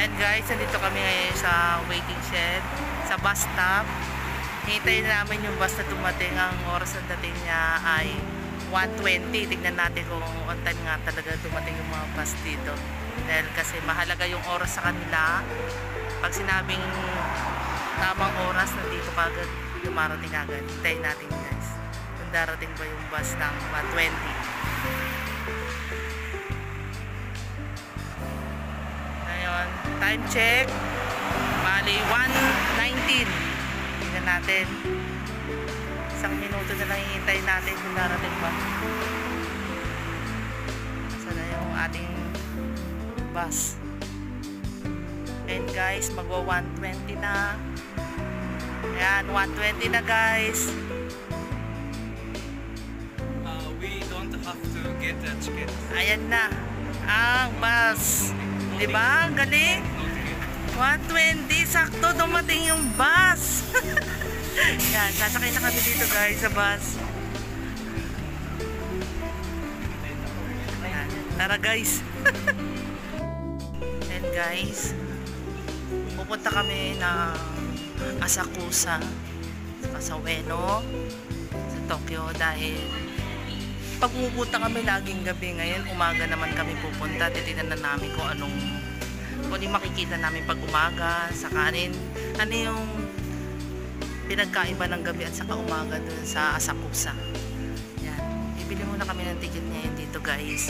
Ayan guys, nandito kami ngayon sa waiting shed, sa bus stop. Hintayin namin yung bus na dumating. Ang oras na dating niya ay 1:20. Tignan natin kung on time nga talaga dumating yung mga bus dito. Dahil kasi mahalaga yung oras sa kanila. Pag sinabing tamang oras, nandito kagad dumarating agad. Hintayin natin guys kung darating ba yung bus ng 1:20. Time check, mali 1:19. Tingnan natin, isang minuto na lang hihintay natin kung darating ba. Saan na yung ating bus. And guys, magwa 1:20 na. Ayan, 1:20 na guys. We don't have to get a ticket. Ayan na ang bus. Diba? Ang galing. 1:20. Sakto dumating yung bus. Yan. Sasakay na kami dito guys sa bus. Yan. Tara guys. And guys, pupunta kami ng Asakusa sa Ueno sa Tokyo dahil pag pumupunta kami laging gabi, ngayon umaga naman kami pupunta. Titignan na namin kung anong makikita namin pag umaga sa kanin. Ano yung pinagkaiba ng gabi at saka umaga dun sa Asakusa. Yan. Bibili muna kami ng ticket ngayon dito guys.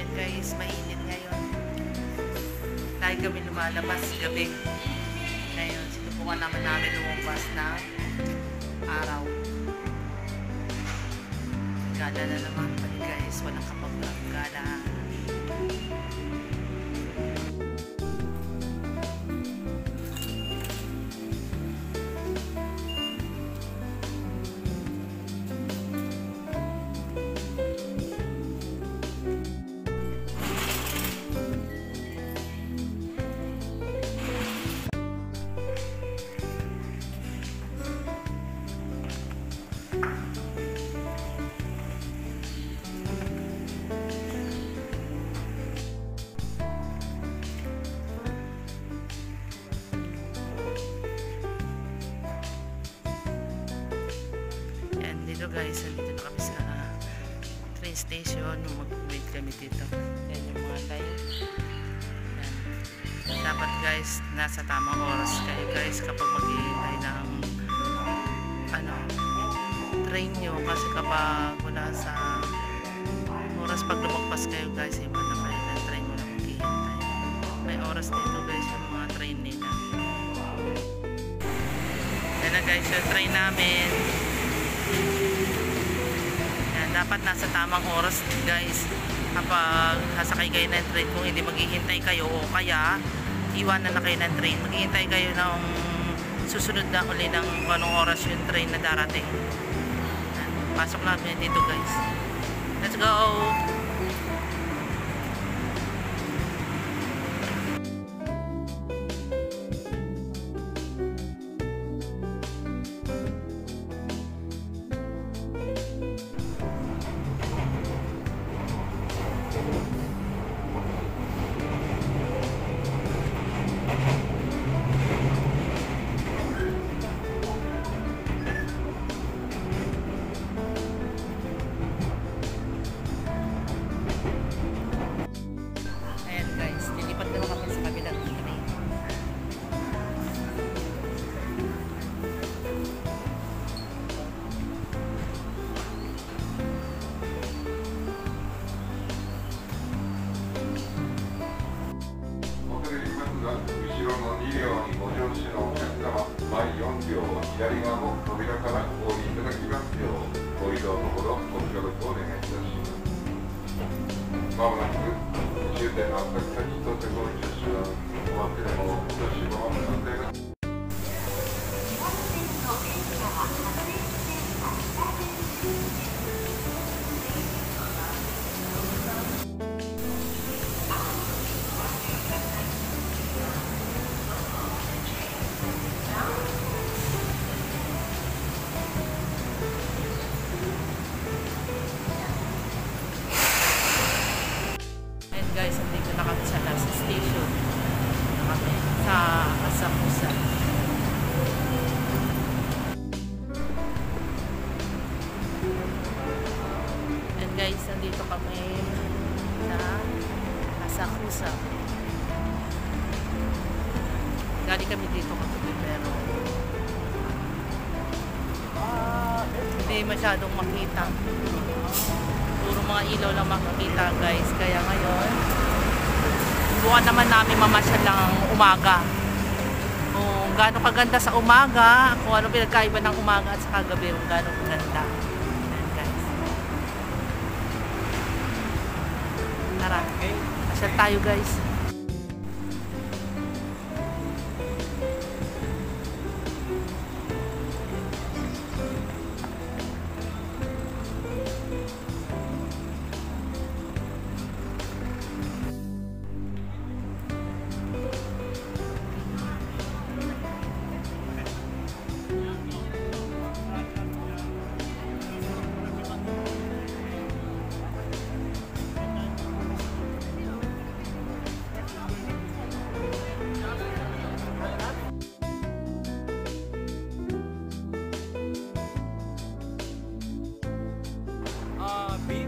And guys, mainit ngayon. Lagi kami lumalabas gabi. Ngayon, sinubukan namin lumabas na araw. Gala na naman pali guys, walang kapag-gala. Dito guys, nandito na kami sa train station. Mag-wait kami dito. Yan yung mga line. Yan. Dapat guys, nasa tamang oras kayo guys kapag maghihintay ng train nyo. Kasi kapag wala sa oras pag lumagpas kayo guys, iba na kayo ng train mo na maghihintay. May oras dito guys yung mga train nila. Yan na guys yung train namin. Yan, dapat nasa tamang oras guys kapag nasakay kayo ng train. Kung hindi maghihintay kayo o kaya iwanan na kayo ng train, maghihintay kayo ng susunod na uli ng anong oras yung train na darating. Yan, pasok namin dito guys. Let's go! guys, nandito na kami sa kami sa Asakusa. Galing kami dito kagabi pero hindi masyadong makita. Puro mga ilaw lang makikita guys. Kaya ngayon, buwan naman namin mamasyal lang umaga. Kung gaano kaganda sa umaga, kung ano pinagkaiba ng umaga at sa kagabi, kung gaano kaganda. Ayan guys. Tara, masyal tayo guys.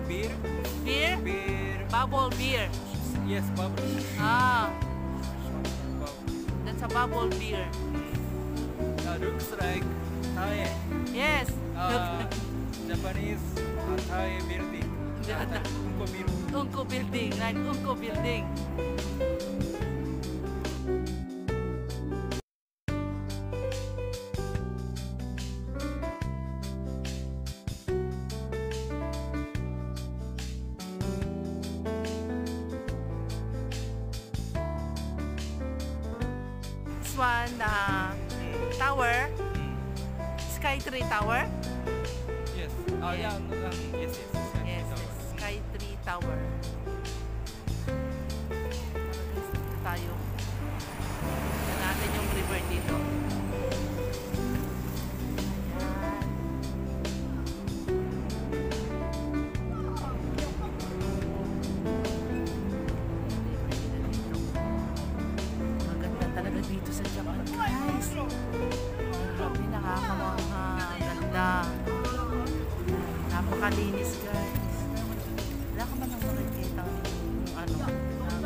Beer? Beer? Beer. Bubble beer. Yes, bubble. Ah, Bubble. that's a bubble beer. Looks like Thai. Yes. Japanese Thai building. Unko building. Unko building, like Unko building. This one, tower, Sky Tree Tower. Yes. Yeah. Yes, yes. Yes, yes, Sky Tree Tower. Dito tayo. Tignan natin yung river dito. Maganda talaga dito sa Japan, guys. Grabe, nakakamangha. Ganda. Napakalinis, guys. Wala ka man ang makikita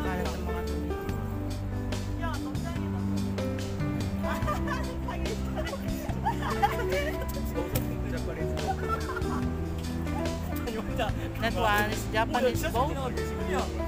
kalat ng mga dumi. That one is Japanese boat. Japanese boat.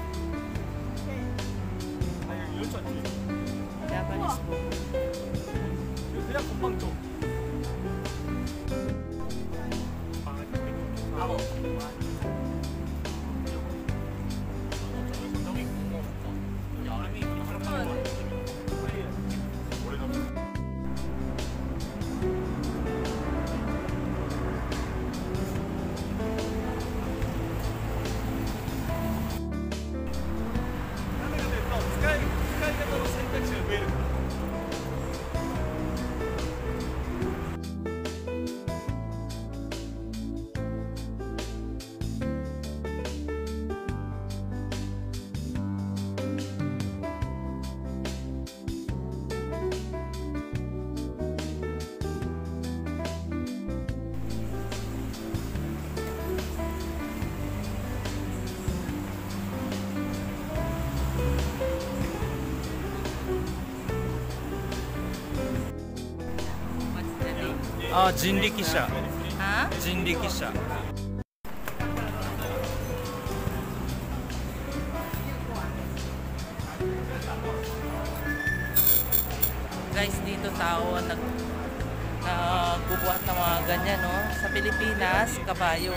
人力車。Ha?人力車。Guys, dito tao nagbubuhat ng mga ganyan, no? Sa Pilipinas, kabayo.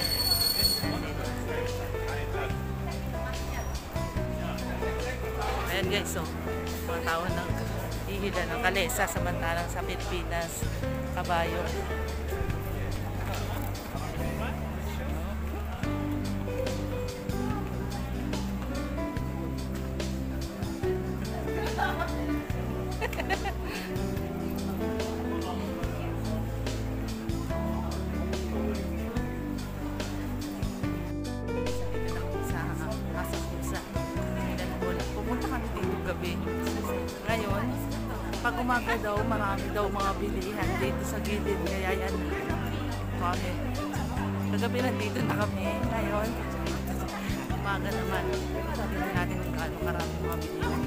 Ayan guys, so mga tao hihila ng kalesa, samantalang sa Pilipinas, kabayo. Pumunta kami dito gabi. Ngayon, pag umaga daw, marami daw mga bilihan dito sa gilid. Kaya yan, kami. Kagabi nandito na kami. Ngayon, umaga naman. Sabi natin kung gaano karami mga bilihan.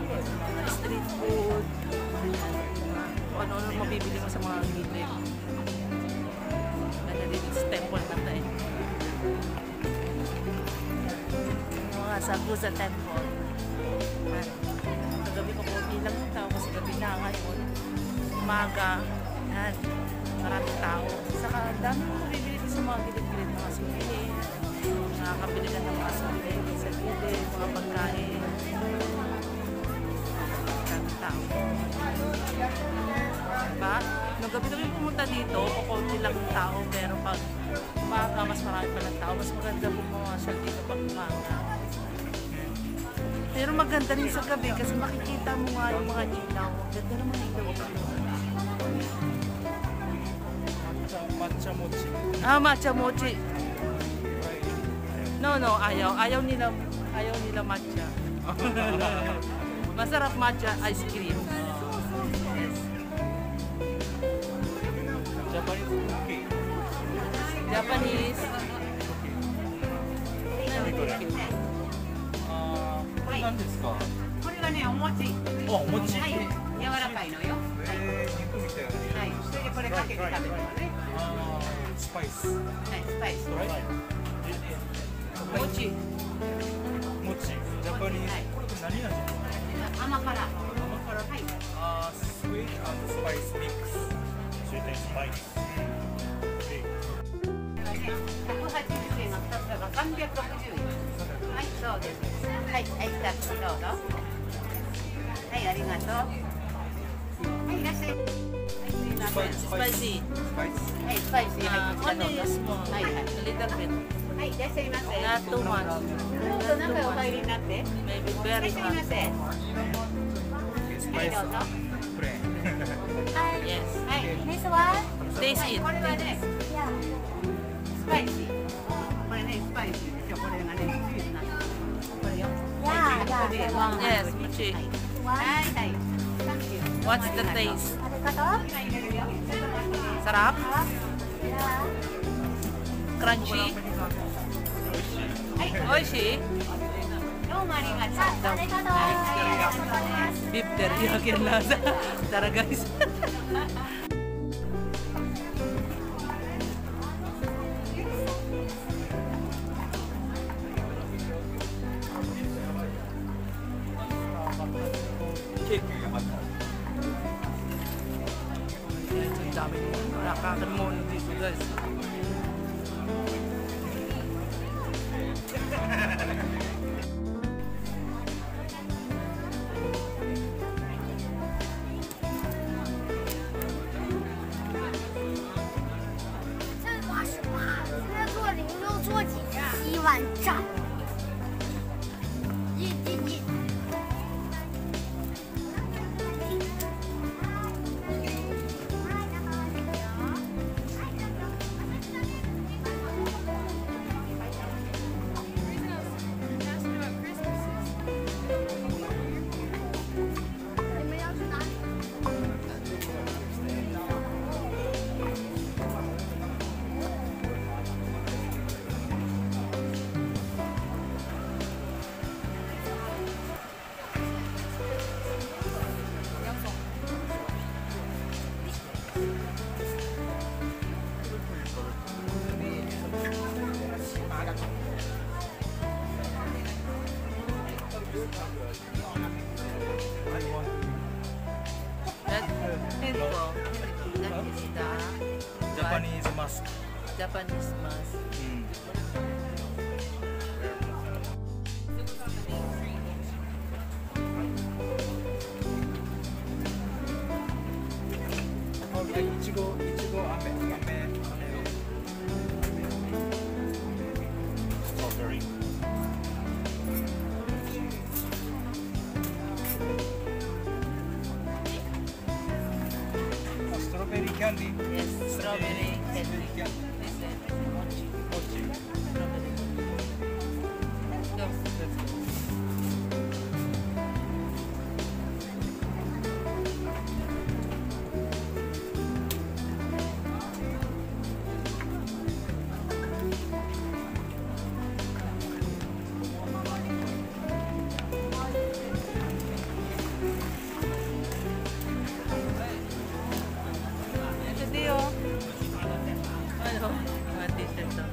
Mga street food. Kung ano-ano mabibili mo sa mga gilid. Ganda dito sa temple na tayo. Mga Sagusa Temple. Kagabi ko konti lang yung tao kasi gabi na ngayon. Umaga. Yan. Maraming tao. Saka dami mo mabibili sa mga gilid-gilid. Mga sumili. Nakakabili ka ng mga sumili sa gilid. Mga pagkain. Maraming tao. Diba? Nung gabi kami pumunta dito, kukunti lang yung tao. Pero pag umaga, mas marami pa ng tao. Mas maganda pumawasyal dito pag umaga. Pero maganda rin sa gabi kasi makikita mo nga yung mga ilaw. Ganda naman yung ilaw. Matcha mochi. Ah, matcha mochi. No, ayaw. Ayaw nila matcha. Masarap matcha ice cream. Yes. Japanese cookie. Japanese. これ何ですか？これはね、お餅。あ、お餅。はい、柔らかいのよ。肉みたいな。はい、それでこれかけて食べるのね。スパイス。はい、スパイス。Mochi. 餅。ジャパニーズ。これ何味？甘辛。甘辛。はい。スイート&スパイスミックス。スイート&スパイス。180円の2つだから360円。はい、そうです。はい、はい、2つどうぞ。はい、ありがとう。はい、いらっしゃい。はい、すいません。 Spicy. スパイス。はい、スパイシー入ってきたどう Only ぞ。 small. はい、はい。 A little bit. はい、いらっしゃいませ。 Not too much. どうぞ中へお入りになって。 Maybe いらっ very しゃいま much. せ。スはい、どうぞ。プレーン。 Yes. はい。 This one? Taste はい、 it. これはね、 Yeah. スパイシー。これね、スパイシーですよ。これがね、チーズになってる。これよ。 Yeah, これで yeah. ワンハンド Yes, に mochi. はい。 One. はい、はい。Thank you. What's the ありがとう taste? ありがとう。今入れるよ。ちょっと待ってね。 Sarap? Yeah. Crunchy? はい。 Oishi? どうもありがとう。ありがとう。はい、ありがとうございます。 Beef teriyaki ang lasa. Tara guys. Ang dami mo. Nakakamono dito guys. That is the Japanese mask. Japanese mask. Strawberry. Strawberry candy. Yes, strawberry candy. Strawberry candy. This is mochi. Mochi. Strawberry. Go. Ito, mga t-shirt to.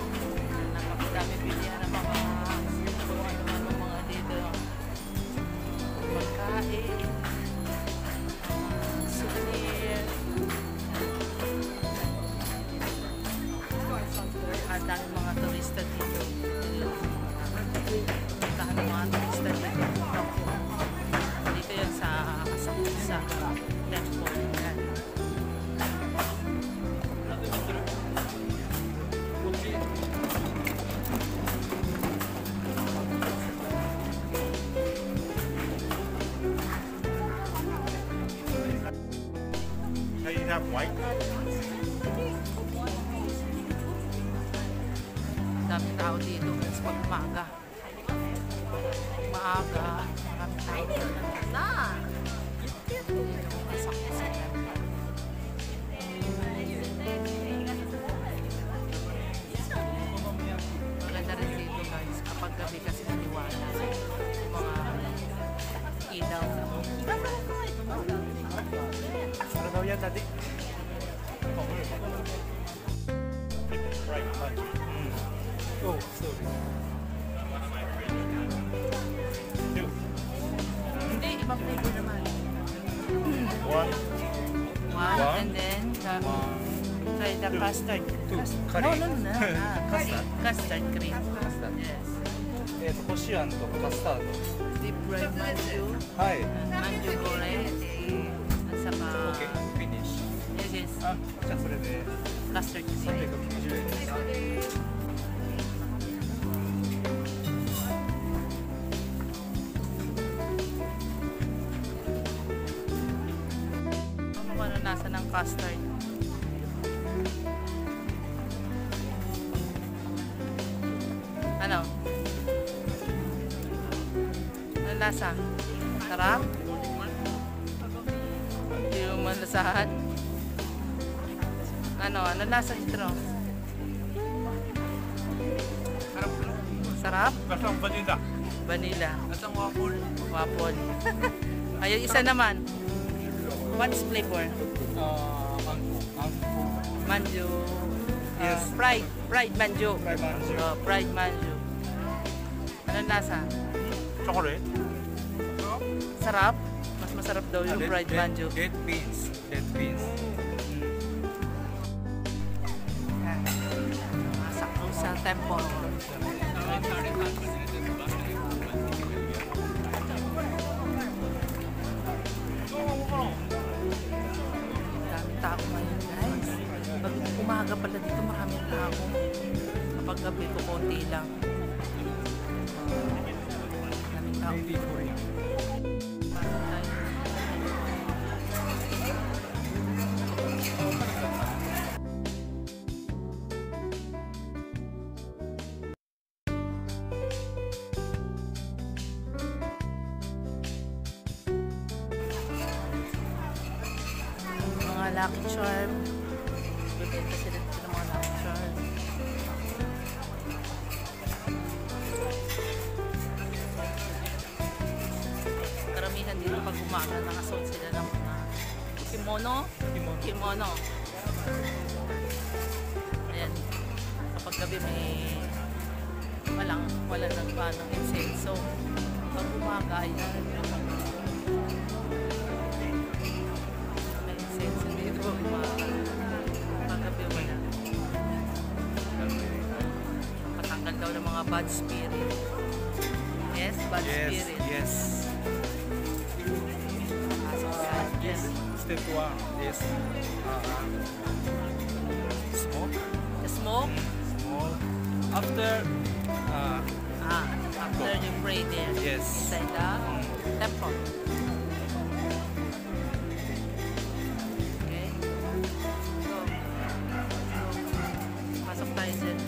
Napakadami bilihan ng mga ano mga dito. Pagkain, souvenir. Ang dami mga turista dito. Ang dami mga turista dito. Dito yan sa Asakusa Temple. Yan. Can you have white? Daming tao dito kasi pag umaga. Maaga, maraming tao dito na. Dito yung Asakusa Temple. Maganda rin dito guys, kapag gabi kasi naliwanag yung mga ilaw. Ano daw yan, Daddy? Right, right. Oh, sorry. Two. Hindi, ibang flavor naman. One. One, One. and then try the Two. custard. Two. No, Curry. no, no. Custard. Custard cream. Custard. Yes. こしあんとカスタード。 Deep fried manju. はい。 Manju goreng. At saka, Okay, finish. yes, yes. あ、じゃあそれで Custard cream. 390円ですか。 Ano ano nasa ng custard? Ano? Ano lasa? Sarap? Hindi mo malasahan? Ano? Ano lasa nito? Sarap? Lasang vanilla. Vanilla. Lasang waffle. Waffle. Ayun, isa naman. What's flavor? Mango. Mango. Manju. Yes. Fried. Fried manju. Fried manju. Fried manju. Anong lasa? Chocolate. Sarap? Mas masarap daw yung fried manju. Dead beans. Dead beans. Asakusa Temple. Daming tao ngayon guys. Pag umaga pala dito maraming tao. Kapag gabi ko konti lang. Daming tao. Maybe Korean. Pasok tayo. Mga Lucky Charm. Bibenta sila dito ng mga Lucky Charm. Karamihan dito pag umaga nakasuot sila ng mga kimono. Kimono. Ayan. Kapag gabi may wala nang panong insenso. Pag umaga, ayan. May insenso dito pag umaga. Pag gabi wala. Patanggal daw ng mga bad spirit. Yes, bad spirit. Yes. Yes. Step 1 is smoke. The smoke. Smoke. After After you pray there. Yes. Inside the temple. Okay. So, pasok tayo dyan.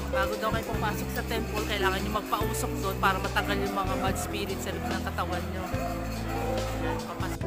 Bago daw kayo pumasok sa temple, kailangan nyo magpausok doon para matanggal yung mga bad spirits sa loob ng katawan nyo. Yan, papasok.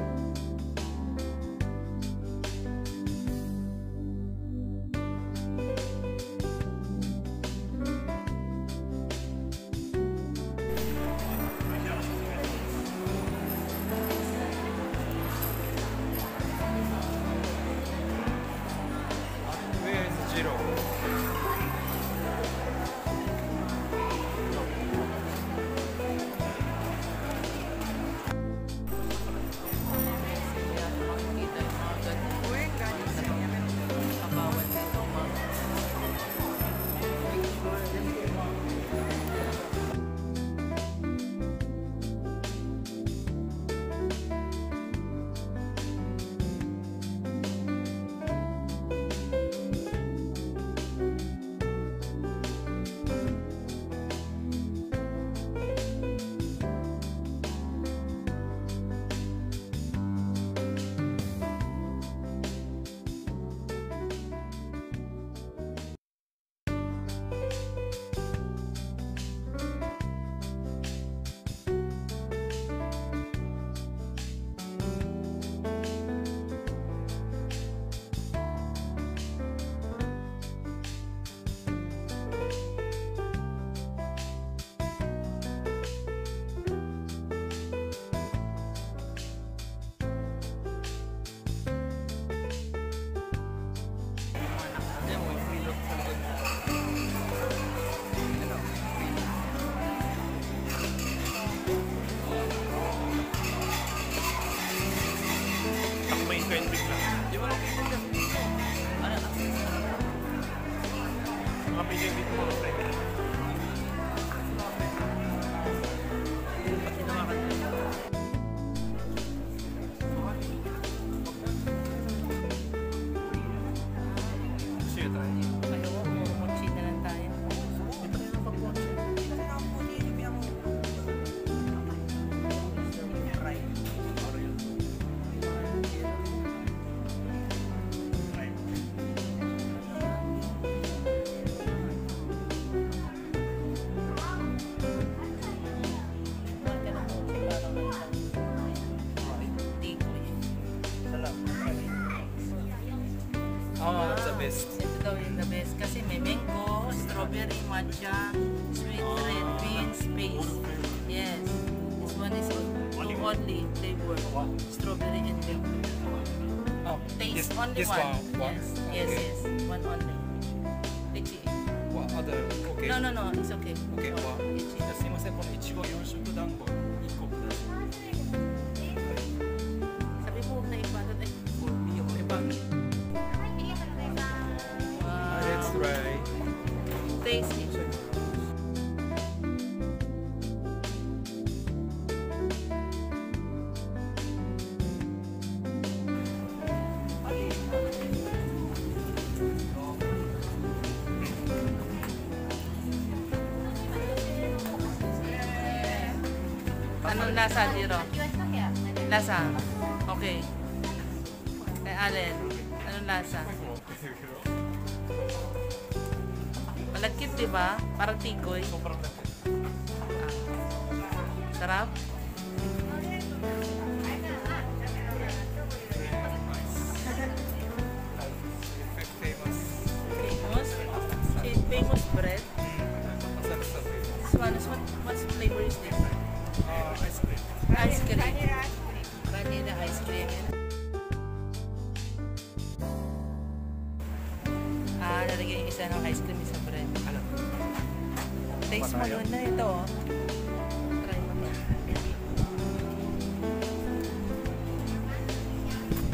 matcha, sweet red beans paste. Yes. This one is only flavor. Strawberry and milk. Oh, Taste this, only this one. one. Yes. Yes, Okay. yes. One only. Ichi. What other? Okay. No, it's okay. Okay. は Ichi. じゃあすいません、このいちご4色団子1個ください。 Sabi mo na iba doon eh. For me, okay ba? Wow. Let's try. Taste it. Anong lasa, Jiro? Lasa? Okay. Kay Allen, anong lasa? Malagkit, di ba? Parang tikoy. Sobrang laki. Ah. Sarap? Famous. Famous? Famous bread? Masarap sa This one is what flavor is this? ice cream. Ice cream. Vanilla ice cream. Nalagyan yung isa ng ice cream sa bread. Ano? Taste mo Patayo. yun na ito. Oh. Try mo to.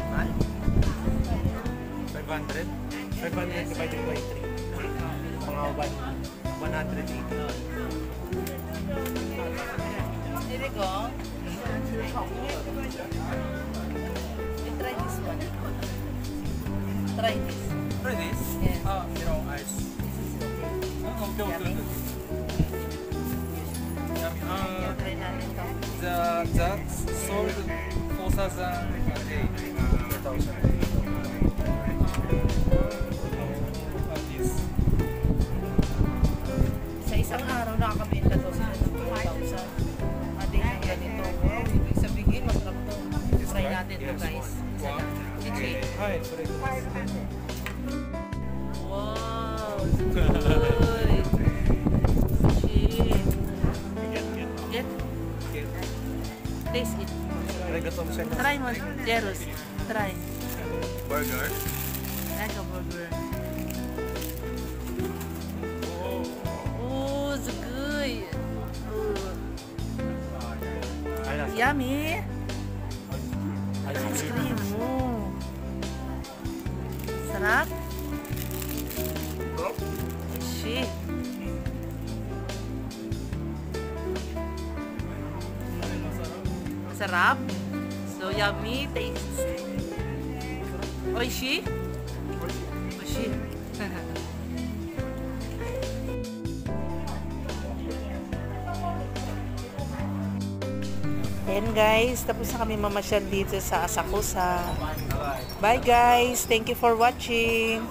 Mahal? 500? 500 divided by 3. Mga 180. Here you go. You try this one. Try this. Try this? Yes. Ice. Oh, okay, okay. Yummy. Yummy. Try natin to. That sold 4,000 a day. 4,000. This. Sa isang araw nakakabenta to sila ng 2,000. Ate ng ganito. Wow, ibig sabihin masarap to. Try natin to guys. Isa na. Ichi. Hi, sorry. Wow, it's good. Ichi. Get. Taste it. Try mo, Jeros. Try. Burger. Like a burger. Oh, it's good. Oh, yummy. Ice cream. Oh. Sarap. Shit. Sarap. So yummy taste. Oishi? Oishi. Ayan guys, tapos na kami mamasyal dito sa Asakusa. Bye guys, thank you for watching.